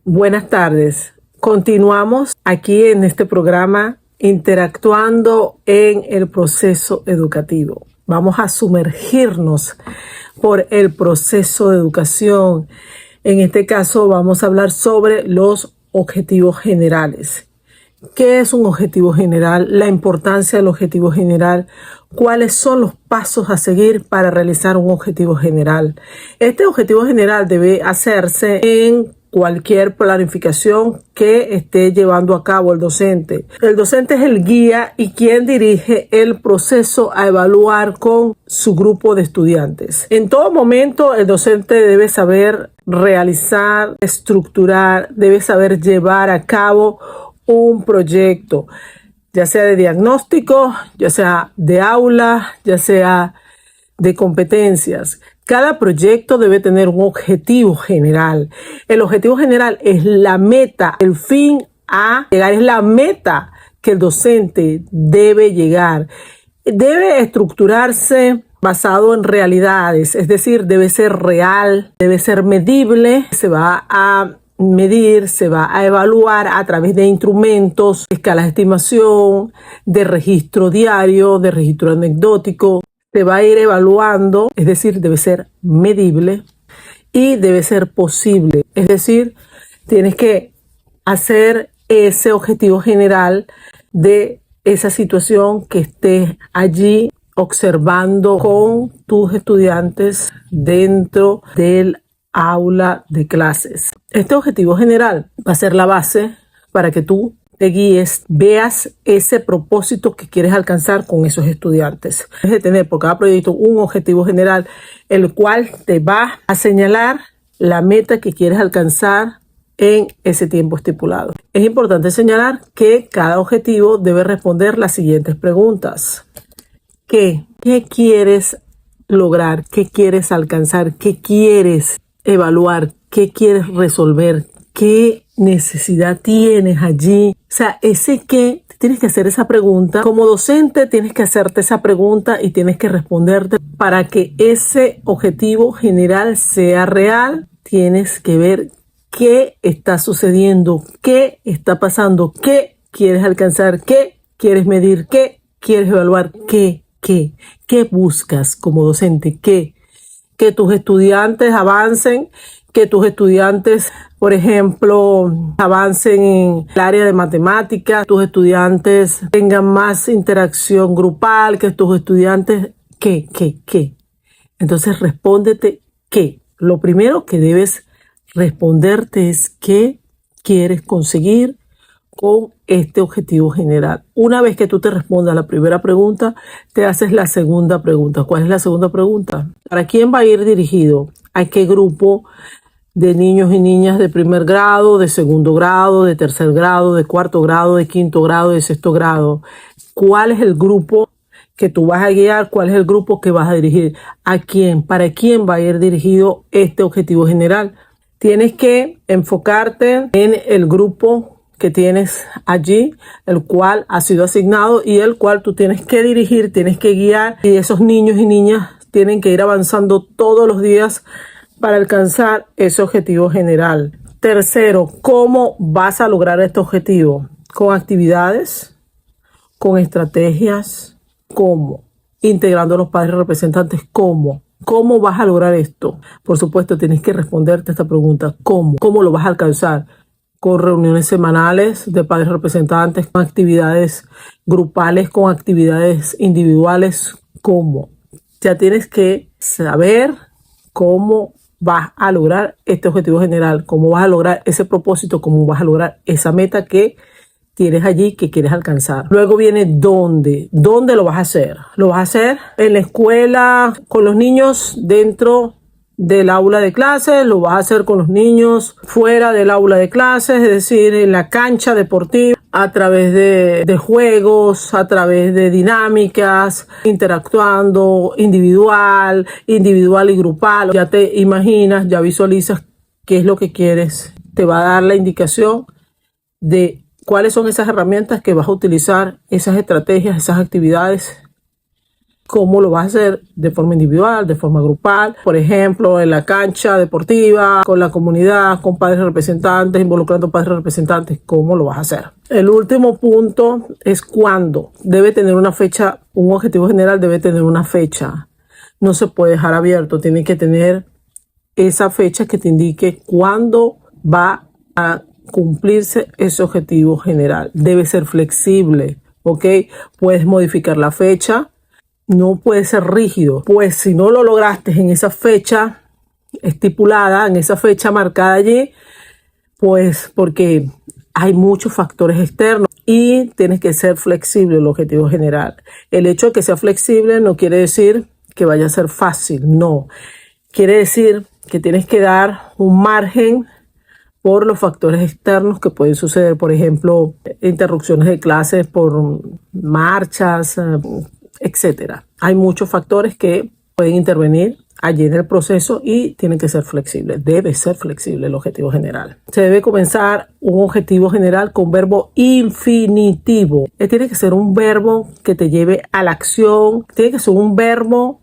Buenas tardes. Continuamos aquí en este programa interactuando en el proceso educativo. Vamos a sumergirnos por el proceso de educación. En este caso vamos a hablar sobre los objetivos generales. ¿Qué es un objetivo general? La importancia del objetivo general. ¿Cuáles son los pasos a seguir para realizar un objetivo general? Este objetivo general debe hacerse en cualquier planificación que esté llevando a cabo el docente. El docente es el guía y quien dirige el proceso a evaluar con su grupo de estudiantes. En todo momento el docente debe saber realizar, estructurar, debe saber llevar a cabo un proyecto, ya sea de diagnóstico, ya sea de aula, ya sea de competencias. Cada proyecto debe tener un objetivo general. El objetivo general es la meta, el fin a llegar, es la meta que el docente debe llegar. Debe estructurarse basado en realidades, es decir, debe ser real, debe ser medible, se va a medir, se va a evaluar a través de instrumentos, escalas de estimación, de registro diario, de registro anecdótico. Se va a ir evaluando, es decir, debe ser medible y debe ser posible. Es decir, tienes que hacer ese objetivo general de esa situación que estés allí observando con tus estudiantes dentro del aula de clases. Este objetivo general va a ser la base para que tú te guíes, veas ese propósito que quieres alcanzar con esos estudiantes. Es de tener por cada proyecto un objetivo general, el cual te va a señalar la meta que quieres alcanzar en ese tiempo estipulado. Es importante señalar que cada objetivo debe responder las siguientes preguntas. ¿Qué quieres lograr? ¿Qué quieres alcanzar? ¿Qué quieres evaluar? ¿Qué quieres resolver? ¿Qué necesidad tienes allí? O sea, ese qué, tienes que hacer esa pregunta. Como docente tienes que hacerte esa pregunta y tienes que responderte para que ese objetivo general sea real. Tienes que ver qué está sucediendo, qué está pasando, qué quieres alcanzar, qué quieres medir, qué quieres evaluar, qué buscas como docente, que tus estudiantes avancen, que tus estudiantes, por ejemplo, avancen en el área de matemáticas, tus estudiantes tengan más interacción grupal, que tus estudiantes, ¿qué? Entonces respóndete ¿qué? Lo primero que debes responderte es ¿qué quieres conseguir con este objetivo general? Una vez que tú te respondas la primera pregunta, te haces la segunda pregunta. ¿Cuál es la segunda pregunta? ¿Para quién va a ir dirigido? ¿A qué grupo de niños y niñas de primer grado, de segundo grado, de tercer grado, de cuarto grado, de quinto grado, de sexto grado? ¿Cuál es el grupo que tú vas a guiar? ¿Cuál es el grupo que vas a dirigir? ¿A quién? ¿Para quién va a ir dirigido este objetivo general? Tienes que enfocarte en el grupo que tienes allí, el cual ha sido asignado y el cual tú tienes que dirigir, tienes que guiar, y esos niños y niñas tienen que ir avanzando todos los días para alcanzar ese objetivo general. Tercero, ¿cómo vas a lograr este objetivo? Con actividades, con estrategias, ¿cómo? Integrando a los padres representantes, ¿cómo? ¿Cómo vas a lograr esto? Por supuesto, tienes que responderte a esta pregunta, ¿cómo? ¿Cómo lo vas a alcanzar? Con reuniones semanales de padres representantes, con actividades grupales, con actividades individuales, ¿cómo? Ya tienes que saber cómo vas a lograr este objetivo general, cómo vas a lograr ese propósito, cómo vas a lograr esa meta que tienes allí que quieres alcanzar. Luego viene dónde. ¿Dónde lo vas a hacer? Lo vas a hacer en la escuela, con los niños dentro del aula de clases, lo vas a hacer con los niños fuera del aula de clases, es decir, en la cancha deportiva, a través de juegos, a través de dinámicas, interactuando individual y grupal. Ya te imaginas, ya visualizas qué es lo que quieres. Te va a dar la indicación de cuáles son esas herramientas que vas a utilizar, esas estrategias, esas actividades cómo lo vas a hacer de forma individual, de forma grupal, por ejemplo, en la cancha deportiva, con la comunidad, con padres representantes, involucrando padres representantes, cómo lo vas a hacer. El último punto es cuándo. Debe tener una fecha, un objetivo general debe tener una fecha. No se puede dejar abierto, tiene que tener esa fecha que te indique cuándo va a cumplirse ese objetivo general. Debe ser flexible, ¿ok? Puedes modificar la fecha, no puede ser rígido, pues si no lo lograste en esa fecha estipulada, en esa fecha marcada allí, pues porque hay muchos factores externos y tienes que ser flexible el objetivo general. El hecho de que sea flexible no quiere decir que vaya a ser fácil, no. Quiere decir que tienes que dar un margen por los factores externos que pueden suceder, por ejemplo, interrupciones de clases por marchas, etcétera. Hay muchos factores que pueden intervenir allí en el proceso y tienen que ser flexibles. Debe ser flexible el objetivo general. Se debe comenzar un objetivo general con verbo infinitivo. Tiene que ser un verbo que te lleve a la acción. Tiene que ser un verbo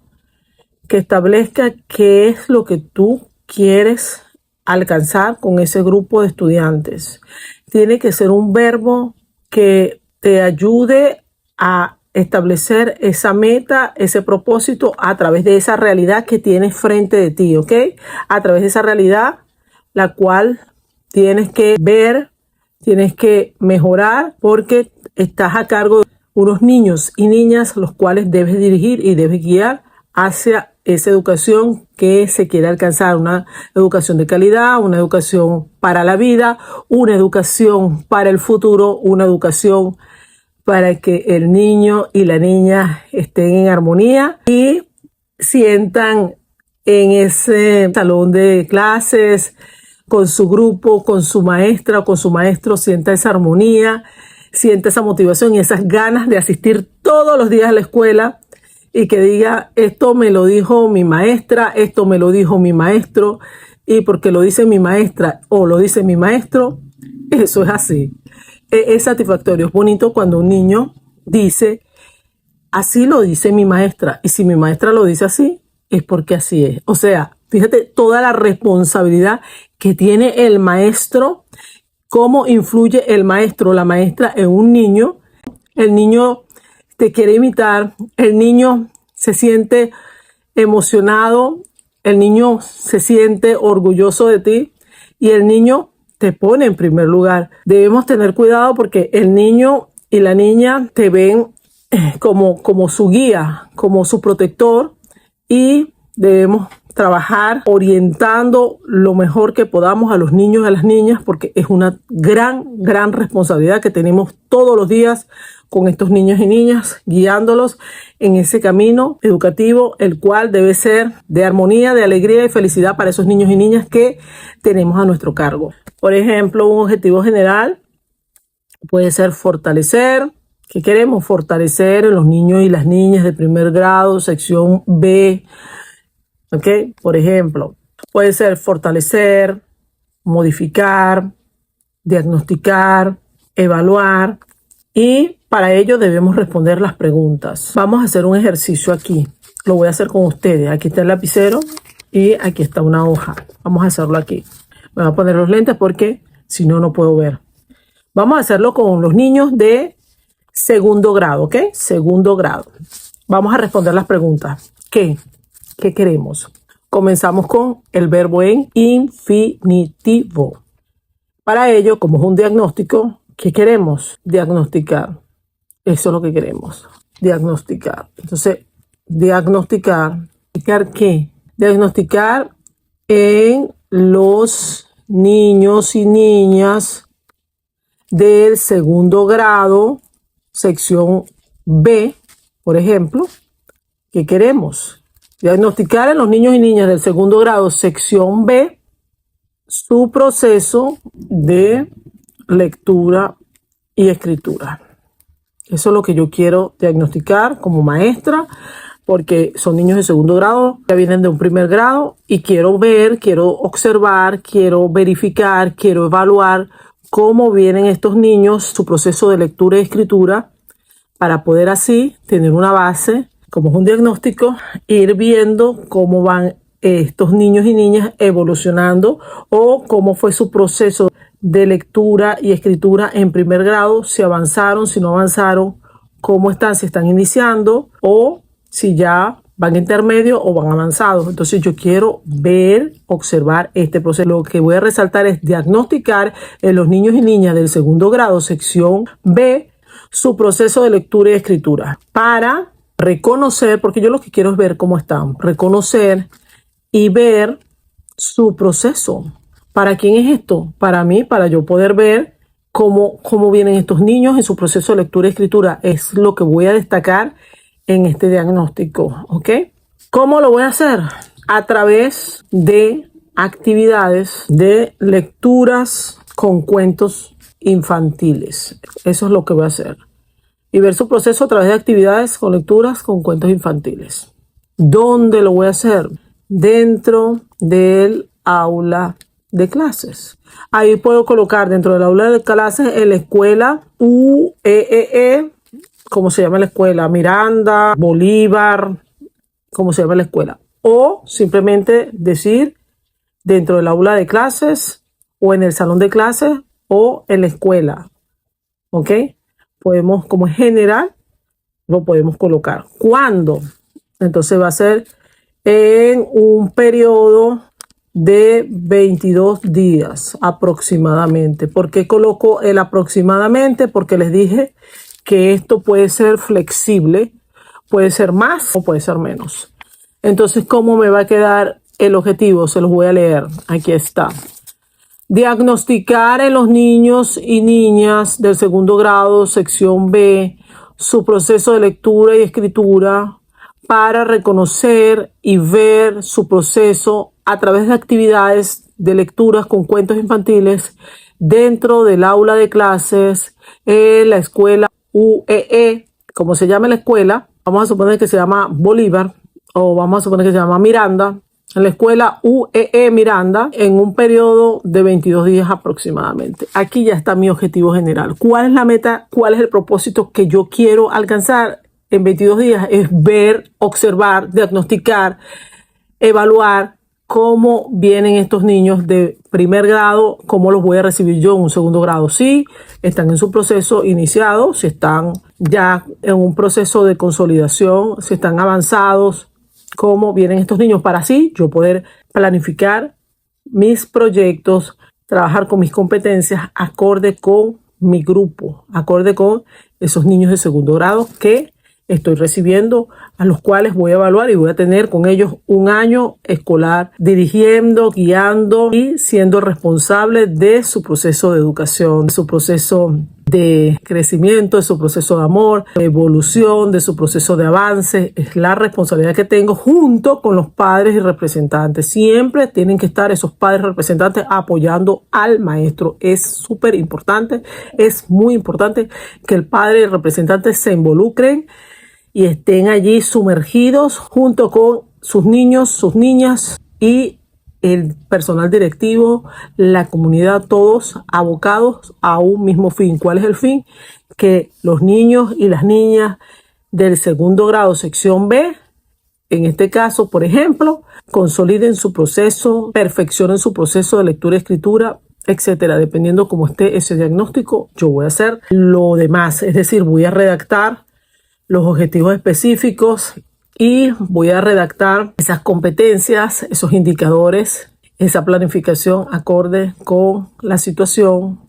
que establezca qué es lo que tú quieres alcanzar con ese grupo de estudiantes. Tiene que ser un verbo que te ayude a establecer esa meta, ese propósito a través de esa realidad que tienes frente de ti, ¿ok? A través de esa realidad, la cual tienes que ver, tienes que mejorar, porque estás a cargo de unos niños y niñas los cuales debes dirigir y debes guiar hacia esa educación que se quiere alcanzar, una educación de calidad, una educación para la vida, una educación para el futuro, una educación para que el niño y la niña estén en armonía y sientan en ese salón de clases con su grupo, con su maestra o con su maestro, sienta esa armonía, sienta esa motivación y esas ganas de asistir todos los días a la escuela y que diga, esto me lo dijo mi maestra, esto me lo dijo mi maestro, y porque lo dice mi maestra o lo dice mi maestro, eso es así. Es satisfactorio, es bonito cuando un niño dice, así lo dice mi maestra, y si mi maestra lo dice así, es porque así es. O sea, fíjate toda la responsabilidad que tiene el maestro, cómo influye el maestro o la maestra en un niño. El niño te quiere imitar, el niño se siente emocionado, el niño se siente orgulloso de ti y el niño te pone en primer lugar. Debemos tener cuidado porque el niño y la niña te ven como su guía, como su protector, y debemos trabajar orientando lo mejor que podamos a los niños y a las niñas, porque es una gran responsabilidad que tenemos todos los días con estos niños y niñas, guiándolos en ese camino educativo, el cual debe ser de armonía, de alegría y felicidad para esos niños y niñas que tenemos a nuestro cargo. Por ejemplo, un objetivo general puede ser fortalecer. ¿Qué queremos? Fortalecer en los niños y las niñas de primer grado, sección B. ¿Ok? Por ejemplo, puede ser fortalecer, modificar, diagnosticar, evaluar, y para ello debemos responder las preguntas. Vamos a hacer un ejercicio aquí. Lo voy a hacer con ustedes. Aquí está el lapicero y aquí está una hoja. Vamos a hacerlo aquí. Me voy a poner los lentes porque si no, no puedo ver. Vamos a hacerlo con los niños de segundo grado, ¿ok? Segundo grado. Vamos a responder las preguntas. ¿Qué queremos? Comenzamos con el verbo en infinitivo. Para ello, como es un diagnóstico, ¿qué queremos? Diagnosticar. Eso es lo que queremos. Diagnosticar. Entonces, diagnosticar. ¿Diagnosticar qué? Diagnosticar en los niños y niñas del segundo grado, sección B, por ejemplo. ¿Qué queremos? Diagnosticar en los niños y niñas del segundo grado, sección B, su proceso de lectura y escritura. Eso es lo que yo quiero diagnosticar como maestra, porque son niños de segundo grado, ya vienen de un primer grado, y quiero ver, quiero observar, quiero verificar, quiero evaluar cómo vienen estos niños, su proceso de lectura y escritura, para poder así tener una base como es un diagnóstico, ir viendo cómo van estos niños y niñas evolucionando o cómo fue su proceso de lectura y escritura en primer grado, si avanzaron, si no avanzaron, cómo están, si están iniciando o si ya van intermedio o van avanzados. Entonces yo quiero ver, observar este proceso. Lo que voy a resaltar es diagnosticar en los niños y niñas del segundo grado, sección B, su proceso de lectura y escritura para reconocer, porque yo lo que quiero es ver cómo están, reconocer y ver su proceso. ¿Para quién es esto? Para mí, para yo poder ver cómo vienen estos niños en su proceso de lectura y escritura. Es lo que voy a destacar en este diagnóstico, ¿ok? ¿Cómo lo voy a hacer? A través de actividades de lecturas con cuentos infantiles. Eso es lo que voy a hacer. Y ver su proceso a través de actividades con lecturas con cuentos infantiles. ¿Dónde lo voy a hacer? Dentro del aula de clases. Ahí puedo colocar dentro del aula de clases en la escuela UEEE, ¿cómo se llama la escuela? Miranda, Bolívar, ¿cómo se llama la escuela? O simplemente decir dentro del aula de clases o en el salón de clases o en la escuela. ¿Ok? Podemos, como es general, lo podemos colocar. ¿Cuándo? Entonces va a ser en un periodo de 22 días aproximadamente. ¿Por qué coloco el aproximadamente? Porque les dije que esto puede ser flexible, puede ser más o puede ser menos. Entonces, ¿cómo me va a quedar el objetivo? Se los voy a leer. Aquí está. Diagnosticar en los niños y niñas del segundo grado, sección B, su proceso de lectura y escritura para reconocer y ver su proceso a través de actividades de lecturas con cuentos infantiles dentro del aula de clases en la escuela UEE, como se llama la escuela, vamos a suponer que se llama Bolívar o vamos a suponer que se llama Miranda, en la escuela UEE Miranda, en un periodo de 22 días aproximadamente. Aquí ya está mi objetivo general. ¿Cuál es la meta? ¿Cuál es el propósito que yo quiero alcanzar en 22 días? Es ver, observar, diagnosticar, evaluar cómo vienen estos niños de primer grado, cómo los voy a recibir yo en un segundo grado. Si están en su proceso iniciado, si están ya en un proceso de consolidación, si están avanzados, cómo vienen estos niños para así yo poder planificar mis proyectos, trabajar con mis competencias acorde con mi grupo, acorde con esos niños de segundo grado que estoy recibiendo, a los cuales voy a evaluar y voy a tener con ellos un año escolar dirigiendo, guiando y siendo responsable de su proceso de educación, de su proceso de crecimiento, de su proceso de amor, de evolución, de su proceso de avance. Es la responsabilidad que tengo junto con los padres y representantes. Siempre tienen que estar esos padres representantes apoyando al maestro. Es súper importante, es muy importante que el padre y el representante se involucren y estén allí sumergidos junto con sus niños, sus niñas y el personal directivo, la comunidad, todos abocados a un mismo fin. ¿Cuál es el fin? Que los niños y las niñas del segundo grado, sección B, en este caso, por ejemplo, consoliden su proceso, perfeccionen su proceso de lectura y escritura, etcétera. Dependiendo cómo esté ese diagnóstico, yo voy a hacer lo demás. Es decir, voy a redactar los objetivos específicos y voy a redactar esas competencias, esos indicadores, esa planificación acorde con la situación,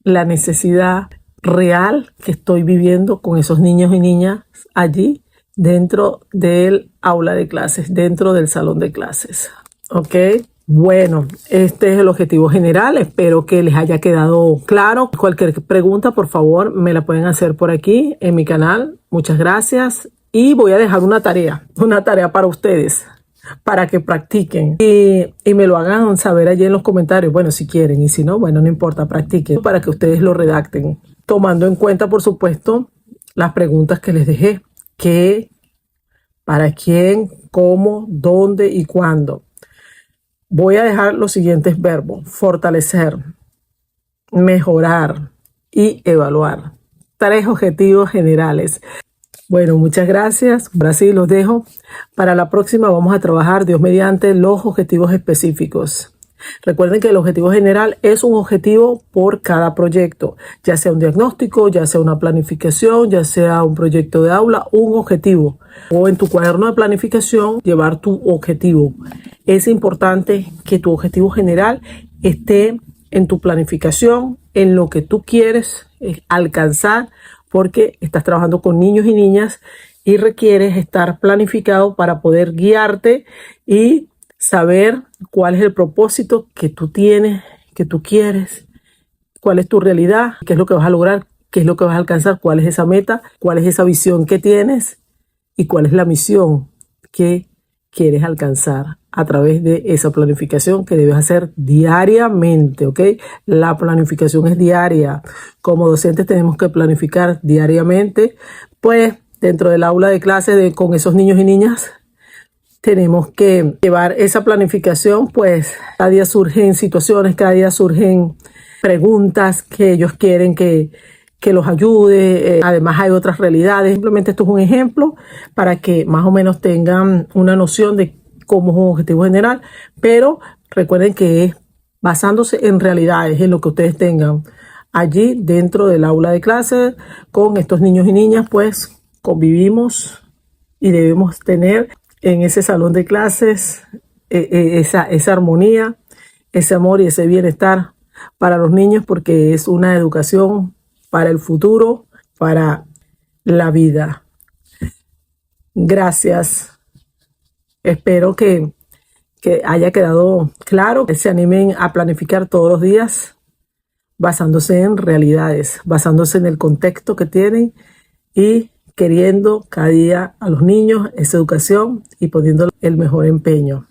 la necesidad real que estoy viviendo con esos niños y niñas allí dentro del aula de clases, dentro del salón de clases. ¿Ok? Bueno, este es el objetivo general. Espero que les haya quedado claro. Cualquier pregunta, por favor, me la pueden hacer por aquí en mi canal. Muchas gracias. Y voy a dejar una tarea para ustedes, para que practiquen y me lo hagan saber allí en los comentarios. Bueno, si quieren, y si no, bueno, no importa, practiquen para que ustedes lo redacten, tomando en cuenta, por supuesto, las preguntas que les dejé. ¿Qué? ¿Para quién? ¿Cómo? ¿Dónde? ¿Y cuándo? Voy a dejar los siguientes verbos: fortalecer, mejorar y evaluar. 3 objetivos generales. Bueno, muchas gracias. Ahora sí los dejo. Para la próxima vamos a trabajar, Dios mediante, los objetivos específicos. Recuerden que el objetivo general es un objetivo por cada proyecto, ya sea un diagnóstico, ya sea una planificación, ya sea un proyecto de aula, un objetivo. O en tu cuaderno de planificación, llevar tu objetivo. Es importante que tu objetivo general esté en tu planificación, en lo que tú quieres alcanzar, porque estás trabajando con niños y niñas y requieres estar planificado para poder guiarte y saber cuál es el propósito que tú tienes, que tú quieres, cuál es tu realidad, qué es lo que vas a lograr, qué es lo que vas a alcanzar, cuál es esa meta, cuál es esa visión que tienes y cuál es la misión que quieres alcanzar a través de esa planificación que debes hacer diariamente, ¿ok? La planificación es diaria. Como docentes tenemos que planificar diariamente, pues dentro del aula de clase con esos niños y niñas tenemos que llevar esa planificación, pues cada día surgen situaciones, cada día surgen preguntas que ellos quieren que los ayude. Además hay otras realidades. Simplemente esto es un ejemplo para que más o menos tengan una noción de cómo es un objetivo general, pero recuerden que es basándose en realidades, en lo que ustedes tengan allí dentro del aula de clase con estos niños y niñas, pues convivimos y debemos tener en ese salón de clases esa armonía, ese amor y ese bienestar para los niños, porque es una educación para el futuro, para la vida. Gracias. Espero que haya quedado claro, que se animen a planificar todos los días basándose en realidades, basándose en el contexto que tienen y queriendo cada día a los niños esa educación y poniendo el mejor empeño.